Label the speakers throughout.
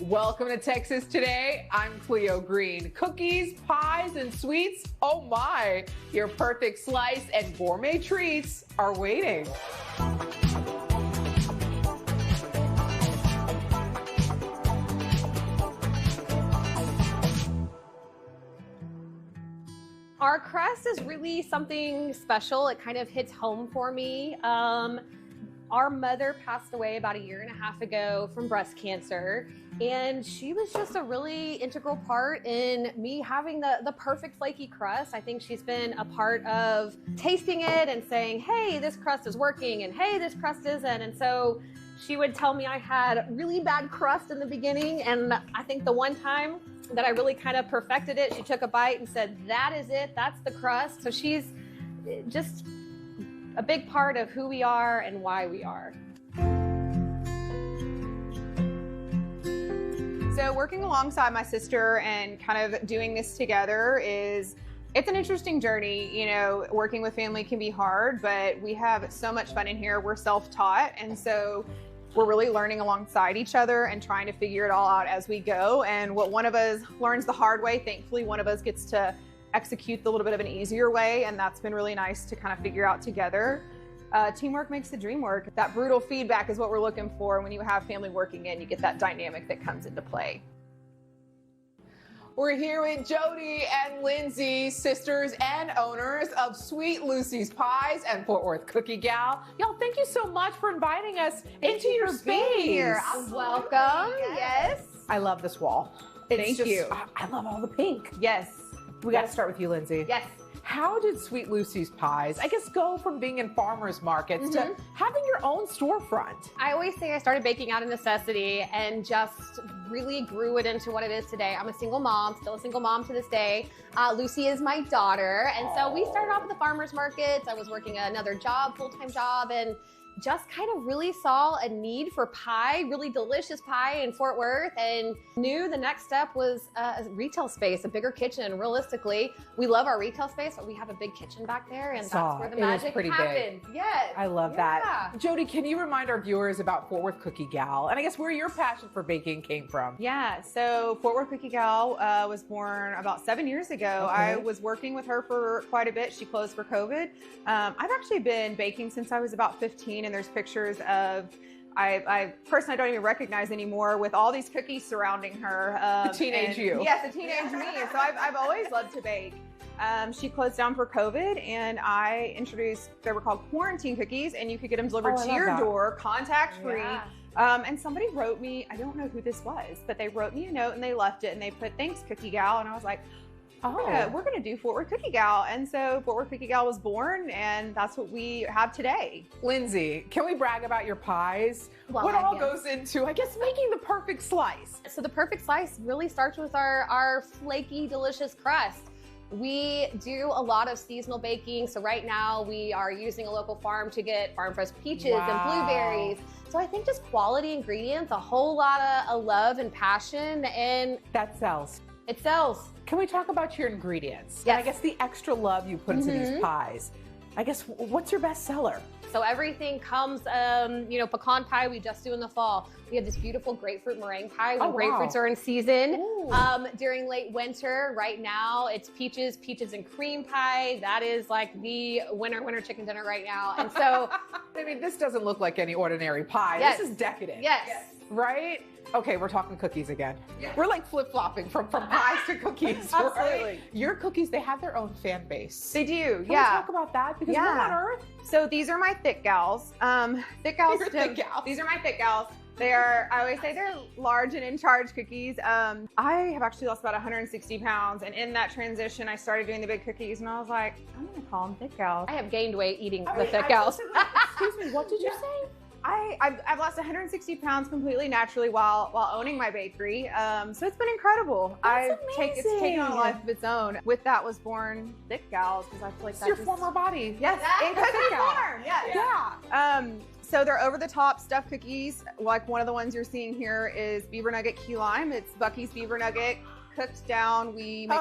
Speaker 1: Welcome to Texas Today. I'm Cleo Green. Cookies, pies, and sweets, oh my, your perfect slice and gourmet treats are waiting.
Speaker 2: Our crust is really something special. It kind of hits home for me. Our mother passed away about 1.5 years ago from breast cancer, and she was just a really integral part in me having the perfect flaky crust. I think she's been a part of tasting it and saying, hey, this crust is working, and hey, this crust isn't. And so she would tell me I had really bad crust in the beginning, and I think the one time that I really kind of perfected it, she took a bite and said, that is it, that's the crust. So she's just a big part of who we are and why we are.
Speaker 3: So working alongside my sister and kind of doing this together it's an interesting journey. You know, working with family can be hard, but we have so much fun in here. We're self-taught, and so we're really learning alongside each other and trying to figure it all out as we go. And what one of us learns the hard way, thankfully one of us gets to execute the little bit of an easier way, and that's been really nice to kind of figure out together. Teamwork makes the dream work. That brutal feedback is what we're looking for. When you have family working in, you get that dynamic that comes into play.
Speaker 1: We're here with Jody and Lindsay, sisters and owners of Sweet Lucy's Pies and Fort Worth Cookie Gal. Y'all, thank you so much for inviting us into your space.
Speaker 3: Here.
Speaker 2: Welcome. Yes.
Speaker 1: I love this wall.
Speaker 3: Thank you.
Speaker 1: I love all the pink.
Speaker 3: Yes.
Speaker 1: We got to start with you, Lindsay.
Speaker 2: Yes.
Speaker 1: How did Sweet Lucy's Pies, I guess, go from being in farmers markets to having your own storefront?
Speaker 2: I always say I started baking out of necessity and just really grew it into what it is today. I'm a single mom, still a single mom to this day. Lucy is my daughter. And so we started off at the farmers markets. I was working another job, full-time job, and just kind of really saw a need for pie, really delicious pie in Fort Worth, and knew the next step was a retail space, a bigger kitchen. Realistically, we love our retail space, but we have a big kitchen back there, and that's where the magic happened. Yes.
Speaker 1: I love that. Jody, can you remind our viewers about Fort Worth Cookie Gal, and I guess where your passion for baking came from?
Speaker 3: Yeah, so Fort Worth Cookie Gal was born about 7 years ago.
Speaker 1: Okay.
Speaker 3: I was working with her for quite a bit. She closed for COVID. I've actually been baking since I was about 15, and there's pictures of I personally don't even recognize anymore with all these cookies surrounding her.
Speaker 1: The teenage you.
Speaker 3: Yes, the teenage me. So I've always loved to bake. She closed down for COVID, and I introduced, they were called quarantine cookies, and you could get them delivered to your door, contact-free.
Speaker 2: Yeah.
Speaker 3: And somebody wrote me, I don't know who this was, but they wrote me a note and they left it and they put, thanks Cookie Gal. And I was like, we're gonna do Fort Worth Cookie Gal. And so Fort Worth Cookie Gal was born, and that's what we have today.
Speaker 1: Lindsay, can we brag about your pies?
Speaker 2: Well,
Speaker 1: what all goes into, I guess, making the perfect slice?
Speaker 2: So the perfect slice really starts with our flaky, delicious crust. We do a lot of seasonal baking. So right now we are using a local farm to get farm fresh peaches and blueberries. So I think just quality ingredients, a whole lot of love and passion, and
Speaker 1: that sells.
Speaker 2: It sells.
Speaker 1: Can we talk about your ingredients?
Speaker 2: Yes.
Speaker 1: And I guess the extra love you put into these pies. I guess, what's your best seller?
Speaker 2: So everything comes, pecan pie we just do in the fall. We have this beautiful grapefruit meringue pie when grapefruits are in season. During late winter, right now, it's peaches and cream pie. That is like the winter chicken dinner right now. And so,
Speaker 1: I mean, this doesn't look like any ordinary pie.
Speaker 2: Yes.
Speaker 1: This is decadent.
Speaker 2: Yes.
Speaker 1: Right? Okay, we're talking cookies again. Yeah. We're like flip-flopping from pies to cookies.
Speaker 3: Absolutely.
Speaker 1: Right? Your cookies, they have their own fan base.
Speaker 3: They do,
Speaker 1: Can we talk about that? Because what on earth?
Speaker 3: So these are my thick gals. Thick gals.
Speaker 1: Thick gals.
Speaker 3: These are my thick gals. They are, I always say they're large and in charge cookies. I have actually lost about 160 pounds. And in that transition, I started doing the big cookies, and I was like, I'm gonna call them thick gals.
Speaker 2: I have gained weight eating the thick gals.
Speaker 1: Excuse me, what did you say?
Speaker 3: I've lost 160 pounds completely naturally while owning my bakery. So it's been incredible. It's taken on a life of its own. With that was born Thick Gals, because I feel like that's
Speaker 1: your former body.
Speaker 3: Yes, in cookie form.
Speaker 1: Yeah.
Speaker 3: So they're over-the-top stuffed cookies. Like one of the ones you're seeing here is beaver nugget key lime. It's Bucky's beaver nugget cooked down. We make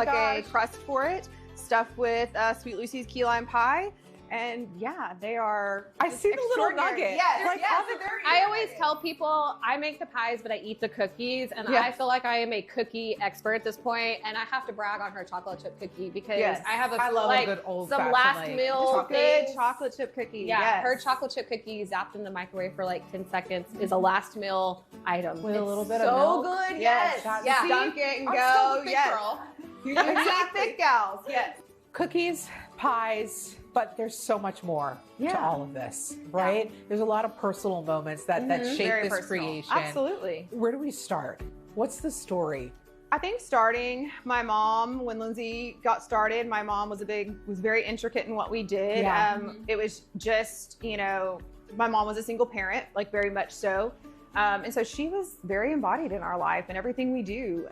Speaker 3: a crust for it, stuffed with Sweet Lucy's key lime pie. And yeah, they are.
Speaker 1: I see the little
Speaker 3: extraordinary.
Speaker 1: nugget.
Speaker 3: Yes,
Speaker 1: Like,
Speaker 3: yes,
Speaker 1: how
Speaker 3: they're very
Speaker 2: I always
Speaker 3: nugget.
Speaker 2: tell people I make the pies, but I eat the cookies, and
Speaker 3: Yes.
Speaker 2: I feel like I am a cookie expert at this point. And I have to brag on her chocolate chip cookie because
Speaker 3: Yes.
Speaker 2: I have
Speaker 1: I love a
Speaker 2: like
Speaker 1: good old
Speaker 2: some
Speaker 1: fashioned,
Speaker 2: last
Speaker 1: like,
Speaker 2: meal
Speaker 3: Good
Speaker 2: things.
Speaker 3: chocolate chip cookie.
Speaker 2: Yeah,
Speaker 3: yes.
Speaker 2: her chocolate chip cookie zapped in the microwave for like 10 seconds is a last meal item.
Speaker 1: With a
Speaker 2: It's
Speaker 1: little bit of
Speaker 2: so
Speaker 1: milk?
Speaker 2: good.
Speaker 3: Yes.
Speaker 2: Yes.
Speaker 3: Yeah.
Speaker 2: Yeah.
Speaker 3: Dunk it and
Speaker 1: I'm
Speaker 3: go.
Speaker 1: still a thick
Speaker 3: Yes.
Speaker 1: girl.
Speaker 3: You need thick gals. Yes.
Speaker 1: Cookies, pies, but there's so much more to
Speaker 3: Yeah.
Speaker 1: all of this, right? There's a lot of personal moments that shape
Speaker 3: Very
Speaker 1: this
Speaker 3: personal.
Speaker 1: creation.
Speaker 3: Absolutely.
Speaker 1: Where do we start? What's the story?
Speaker 3: I think starting, my mom, when Lindsay got started, my mom was very intricate in what we did.
Speaker 1: Yeah.
Speaker 3: It was just, my mom was a single parent, like very much so. And so she was very embodied in our life and everything we do.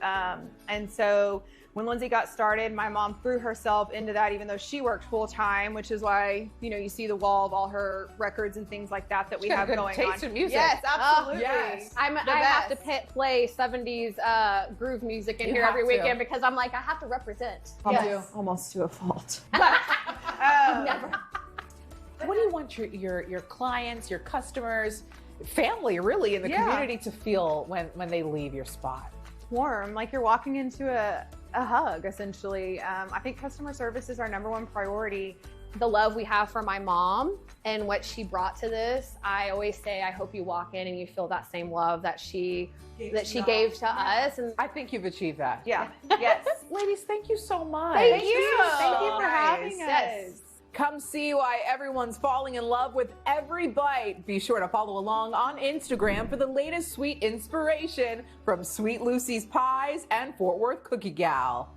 Speaker 3: And so when Lindsay got started, my mom threw herself into that, even though she worked full time, which is why, you see the wall of all her records and things like that we
Speaker 1: She's got
Speaker 3: have
Speaker 1: good
Speaker 3: going
Speaker 1: taste
Speaker 3: on.
Speaker 1: in music.
Speaker 3: Yes, absolutely.
Speaker 1: yes.
Speaker 2: I
Speaker 3: The
Speaker 2: have to
Speaker 3: best.
Speaker 2: play 70s groove music in
Speaker 1: You
Speaker 2: here
Speaker 1: have
Speaker 2: every
Speaker 1: to.
Speaker 2: weekend because I'm like, I have to represent.
Speaker 3: Yes. Almost to a fault.
Speaker 2: Never.
Speaker 1: What do you want your clients, your customers, family really in the
Speaker 3: Yeah.
Speaker 1: community to feel when they leave your spot?
Speaker 3: Warm, like you're walking into a hug, essentially. I think customer service is our number one priority.
Speaker 2: The love we have for my mom and what she brought to this, I always say, I hope you walk in and you feel that same love that she gave to us. And
Speaker 1: I think you've achieved that.
Speaker 3: Yeah. Yes.
Speaker 1: Ladies, thank you so much.
Speaker 2: Thank you.
Speaker 3: Thank you for having us.
Speaker 2: Yes.
Speaker 1: Come see why everyone's falling in love with every bite. Be sure to follow along on Instagram for the latest sweet inspiration from Sweet Lucy's Pies and Fort Worth Cookie Gal.